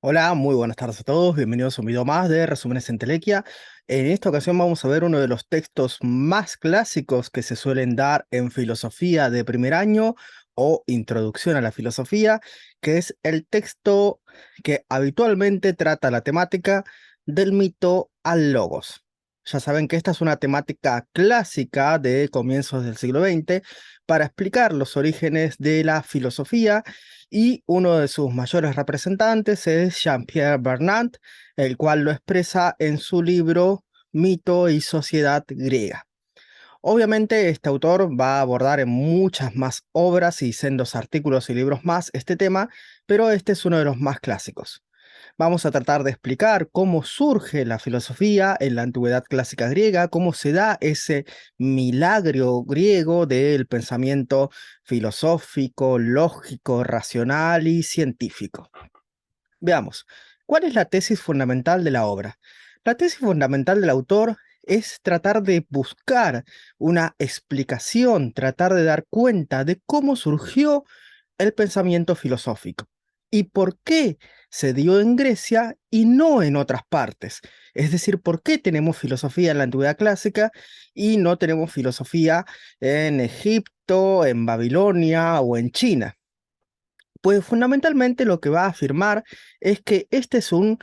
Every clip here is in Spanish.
Hola, muy buenas tardes a todos, bienvenidos a un video más de Resúmenes en Telequia. En esta ocasión vamos a ver uno de los textos más clásicos que se suelen dar en filosofía de primer año o introducción a la filosofía, que es el texto que habitualmente trata la temática del mito al logos. Ya saben que esta es una temática clásica de comienzos del siglo XX para explicar los orígenes de la filosofía y uno de sus mayores representantes es Jean-Pierre Bernard, el cual lo expresa en su libro Mito y Sociedad Griega. Obviamente este autor va a abordar en muchas más obras y sendos artículos y libros más este tema, pero este es uno de los más clásicos. Vamos a tratar de explicar cómo surge la filosofía en la antigüedad clásica griega, cómo se da ese milagro griego del pensamiento filosófico, lógico, racional y científico. Veamos, ¿cuál es la tesis fundamental de la obra? La tesis fundamental del autor es tratar de buscar una explicación, tratar de dar cuenta de cómo surgió el pensamiento filosófico y por qué se dio en Grecia y no en otras partes. Es decir, por qué tenemos filosofía en la antigüedad clásica y no tenemos filosofía en Egipto, en Babilonia o en China. Pues fundamentalmente lo que va a afirmar es que este es un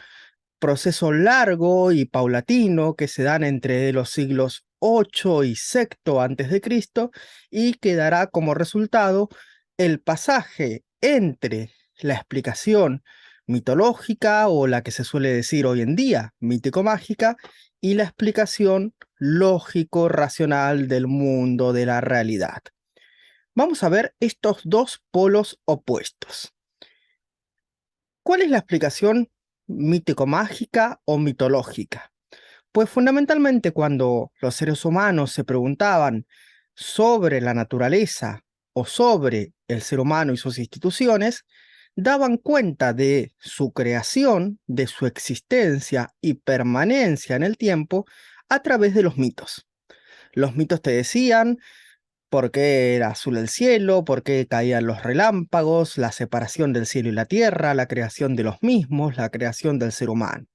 proceso largo y paulatino que se dan entre los siglos 8 y sexto antes de Cristo y que dará como resultado el pasaje entre la explicación mitológica o la que se suele decir hoy en día mítico-mágica y la explicación lógico-racional del mundo de la realidad. Vamos a ver estos dos polos opuestos. ¿Cuál es la explicación mítico-mágica o mitológica? Pues fundamentalmente cuando los seres humanos se preguntaban sobre la naturaleza o sobre el ser humano y sus instituciones, daban cuenta de su creación, de su existencia y permanencia en el tiempo a través de los mitos. Los mitos te decían por qué era azul el cielo, por qué caían los relámpagos, la separación del cielo y la tierra, la creación de los mismos, la creación del ser humano.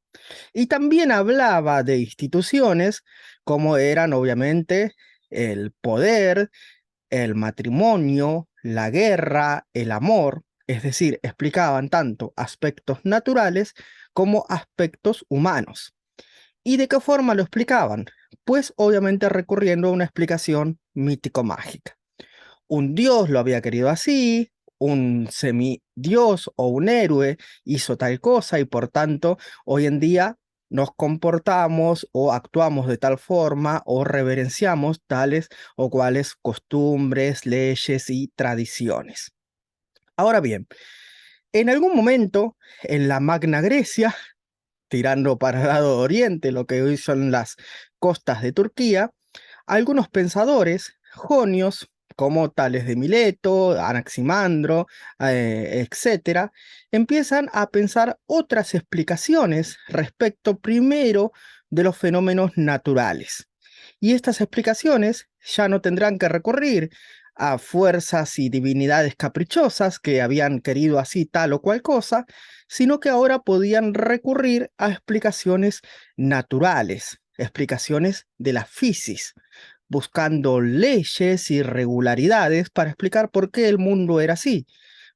Y también hablaba de instituciones como eran obviamente el poder, el matrimonio, la guerra, el amor, es decir, explicaban tanto aspectos naturales como aspectos humanos. ¿Y de qué forma lo explicaban? Pues obviamente recurriendo a una explicación mítico-mágica. Un dios lo había querido así, un semidios o un héroe hizo tal cosa y por tanto hoy en día nos comportamos o actuamos de tal forma o reverenciamos tales o cuales costumbres, leyes y tradiciones. Ahora bien, en algún momento en la Magna Grecia, tirando para el lado de Oriente, lo que hoy son las costas de Turquía, algunos pensadores jonios, como Tales de Mileto, Anaximandro, etcétera, empiezan a pensar otras explicaciones respecto primero de los fenómenos naturales. Y estas explicaciones ya no tendrán que recurrir a fuerzas y divinidades caprichosas que habían querido así tal o cual cosa, sino que ahora podían recurrir a explicaciones naturales, explicaciones de la física, buscando leyes y regularidades para explicar por qué el mundo era así.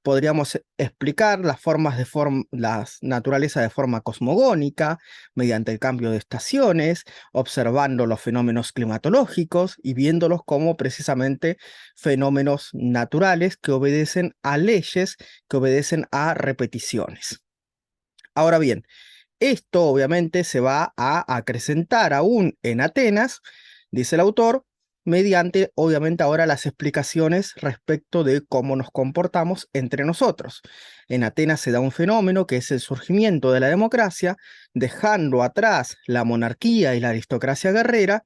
Podríamos explicar las formas de las naturaleza de forma cosmogónica, mediante el cambio de estaciones, observando los fenómenos climatológicos y viéndolos como precisamente fenómenos naturales que obedecen a leyes, que obedecen a repeticiones. Ahora bien, esto obviamente se va a acrecentar aún en Atenas, dice el autor, mediante obviamente ahora las explicaciones respecto de cómo nos comportamos entre nosotros. En Atenas se da un fenómeno que es el surgimiento de la democracia, dejando atrás la monarquía y la aristocracia guerrera,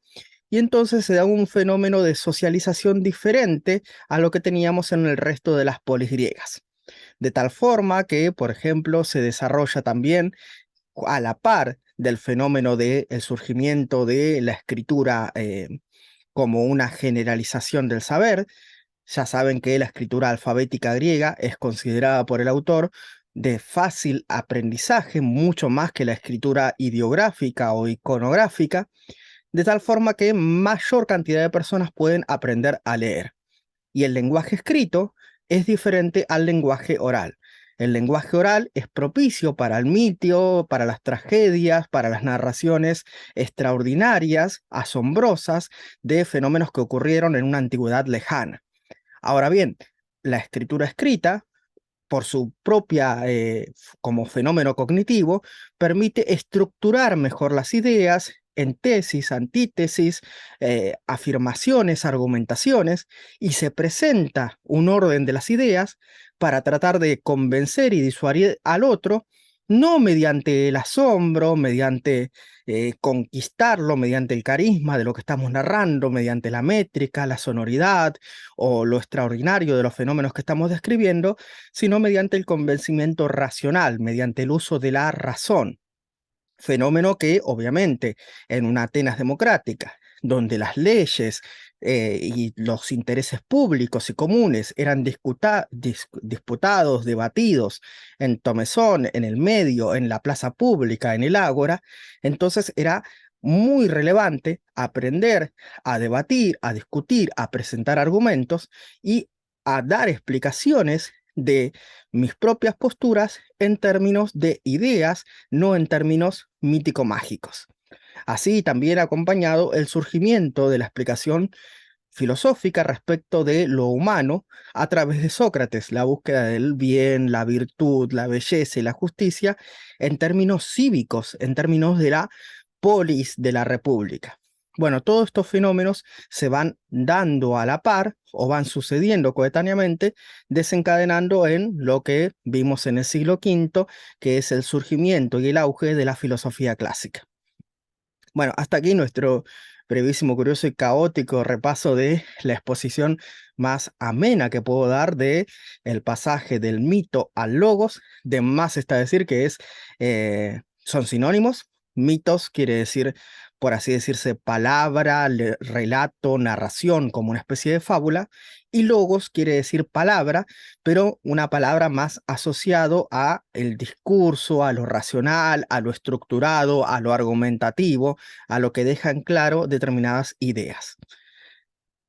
y entonces se da un fenómeno de socialización diferente a lo que teníamos en el resto de las polis griegas. De tal forma que, por ejemplo, se desarrolla también a la par del fenómeno del surgimiento de la escritura como una generalización del saber. Ya saben que la escritura alfabética griega es considerada por el autor de fácil aprendizaje, mucho más que la escritura ideográfica o iconográfica, de tal forma que mayor cantidad de personas pueden aprender a leer. Y el lenguaje escrito es diferente al lenguaje oral. El lenguaje oral es propicio para el mito, para las tragedias, para las narraciones extraordinarias, asombrosas, de fenómenos que ocurrieron en una antigüedad lejana. Ahora bien, la escritura escrita, por su propia, como fenómeno cognitivo, permite estructurar mejor las ideas en tesis, antítesis, afirmaciones, argumentaciones, y se presenta un orden de las ideas para tratar de convencer y disuadir al otro, no mediante el asombro, mediante conquistarlo, mediante el carisma de lo que estamos narrando, mediante la métrica, la sonoridad o lo extraordinario de los fenómenos que estamos describiendo, sino mediante el convencimiento racional, mediante el uso de la razón. Fenómeno que, obviamente, en una Atenas democrática, donde las leyes y los intereses públicos y comunes eran disputados, debatidos en Tomesón, en el medio, en la plaza pública, en el ágora, entonces era muy relevante aprender a debatir, a discutir, a presentar argumentos y a dar explicaciones de mis propias posturas en términos de ideas, no en términos mítico-mágicos. Así también ha acompañado el surgimiento de la explicación filosófica respecto de lo humano a través de Sócrates, la búsqueda del bien, la virtud, la belleza y la justicia en términos cívicos, en términos de la polis de la república. Bueno, todos estos fenómenos se van dando a la par o van sucediendo coetáneamente, desencadenando en lo que vimos en el siglo V, que es el surgimiento y el auge de la filosofía clásica. Bueno, hasta aquí nuestro brevísimo, curioso y caótico repaso de la exposición más amena que puedo dar de el pasaje del mito al logos. De más está decir que son sinónimos. Mitos quiere decir, por así decirse, palabra, relato, narración, como una especie de fábula, y logos quiere decir palabra, pero una palabra más asociado a el discurso, a lo racional, a lo estructurado, a lo argumentativo, a lo que deja en claro determinadas ideas.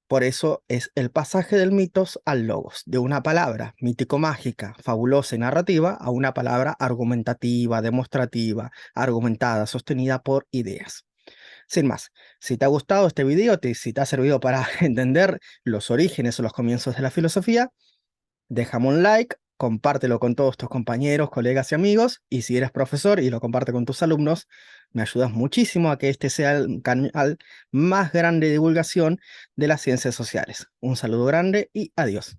Por eso es el pasaje del mitos al logos, de una palabra mítico-mágica, fabulosa y narrativa, a una palabra argumentativa, demostrativa, argumentada, sostenida por ideas. Sin más, si te ha gustado este video, si te ha servido para entender los orígenes o los comienzos de la filosofía, déjame un like, compártelo con todos tus compañeros, colegas y amigos, y si eres profesor y lo comparte con tus alumnos, me ayudas muchísimo a que este sea el canal más grande de divulgación de las ciencias sociales. Un saludo grande y adiós.